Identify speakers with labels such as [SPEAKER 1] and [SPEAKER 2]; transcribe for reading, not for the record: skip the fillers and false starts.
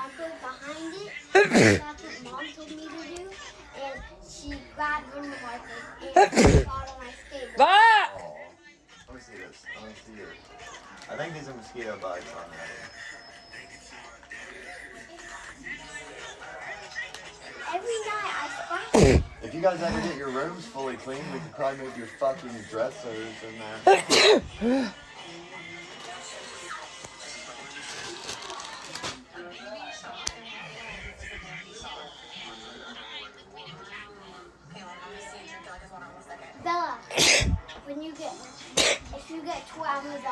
[SPEAKER 1] marker behind it. That's what Mom told me to do. And she grabbed one of the markers and she got on my skateboard.
[SPEAKER 2] Ah!
[SPEAKER 3] Oh, let me see this. Let me see it. I think these are mosquito bites on there.
[SPEAKER 1] Every night I scratch it.
[SPEAKER 3] If you guys ever get your rooms fully clean, we could probably move your fucking dressers in there.
[SPEAKER 1] Bella, if you get $12,